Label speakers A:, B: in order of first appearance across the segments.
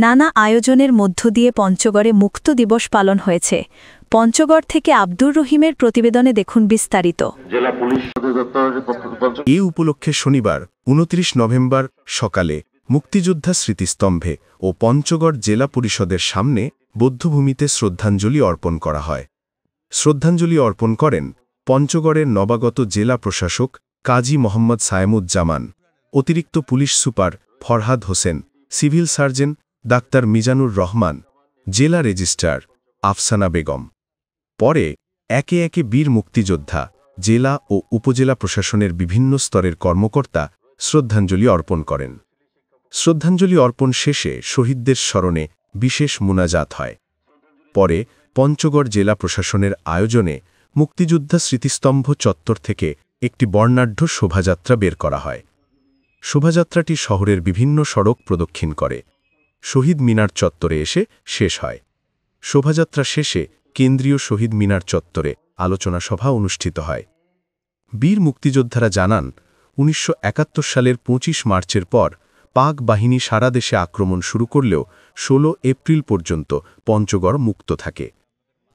A: নানা আয়োজনের মধ্য দিয়ে পঞ্চগড়ে মুক্ত দিবস পালন হয়েছে। পঞ্চগড় থেকে আব্দুর রহিমের প্রতিবেদনে দেখুন বিস্তারিত।
B: এ উপলক্ষে শনিবার ২৯ নভেম্বর সকালে মুক্তিযোদ্ধা স্মৃতিস্তম্ভে ও পঞ্চগড় জেলা পরিষদের সামনে বৌদ্ধভূমিতে শ্রদ্ধাঞ্জলি অর্পণ করা হয়। শ্রদ্ধাঞ্জলি অর্পণ করেন পঞ্চগড়ের নবাগত জেলা প্রশাসক কাজী মোহাম্মদ সায়েমুজ্জামান, অতিরিক্ত police super Farhad Hossain, civil surgeon doctor Mizanur Rahman, জেলা রেজিস্ট্রার আফসানা বেগম। পরে একে একে বীর মুক্তিযোদ্ধা, জেলা ও উপজেলা প্রশাসনের বিভিন্ন স্তরের কর্মকর্তা শ্রদ্ধাঞ্জলি অর্পণ করেন। শ্রদ্ধাঞ্জলি অর্পণ শেষে শহীদদের স্মরণে বিশেষ মুনাজাত হয়। পরে পঞ্চগড় জেলা প্রশাসনের আয়োজনে মুক্তিযোদ্ধা স্মৃতিস্তম্ভ চত্বর থেকে একটি বর্ণাঢ্য শোভাযাত্রা বের করা হয়। শোভাযাত্রাটি শহরের বিভিন্ন সড়ক প্রদক্ষিণ করে শহীদ মিনার চত্বরে এসে শেষ হয়। শোভাযাত্রা শেষে কেন্দ্রীয় শহীদ মিনার চত্বরে আলোচনা সভা অনুষ্ঠিত হয়। বীর মুক্তিযোদ্ধারা জানান, ১৯৭১ সালের ২৫ মার্চের পর পাক বাহিনী সারা দেশে আক্রমণ শুরু করলেও ১৬ এপ্রিল পর্যন্ত পঞ্চগড় মুক্ত থাকে।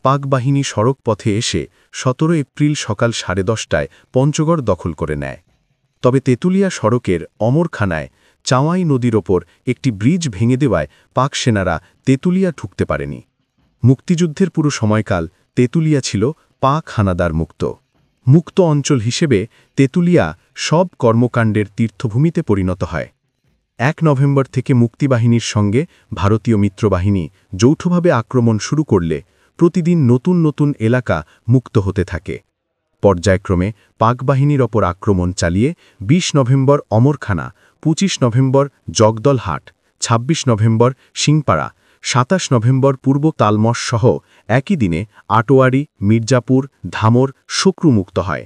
B: পাক বাহিনী সড়ক পথে এসে ১৭ এপ্রিল সকাল ১০:৩০টায় পঞ্চগড় দখল করে নেয়। তবে তেঁতুলিয়া সড়কের অমরখানায় চাওয়াই নদীর ওপর একটি ব্রিজ ভেঙে দেওয়ায় পাক সেনারা তেঁতুলিয়া ঢুকতে পারেনি। মুক্তিযুদ্ধের পুরো সময়কাল তেঁতুলিয়া ছিল পাক হানাদার মুক্ত। মুক্ত অঞ্চল হিসেবে তেঁতুলিয়া সব কর্মকাণ্ডের তীর্থভূমিতে পরিণত হয়। ১ নভেম্বর থেকে মুক্তিবাহিনীর সঙ্গে ভারতীয় মিত্রবাহিনী যৌথভাবে আক্রমণ শুরু করলে প্রতিদিন নতুন নতুন এলাকা মুক্ত হতে থাকে। পর্যায়ক্রমে পাক বাহিনীর ওপর আক্রমণ চালিয়ে ২০ নভেম্বর অমরখানা, ২৫ নভেম্বর জগদলহাট, ২৬ নভেম্বর সিংপাড়া, ২৭ নভেম্বর পূর্ব তালমস সহ একই দিনে আটোয়ারি, মির্জাপুর, ধামর, শক্রু মুক্ত হয়।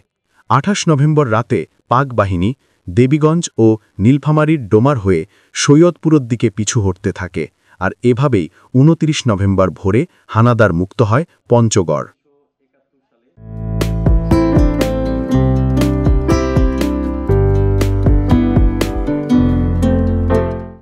B: ২৮ নভেম্বর রাতে পাক বাহিনী দেবীগঞ্জ ও নীলফামারীর ডোমার হয়ে সৈয়দপুরের দিকে পিছু হটতে থাকে, আর এভাবেই ২৯ নভেম্বর ভোরে হানাদার মুক্ত হয় পঞ্চগড়।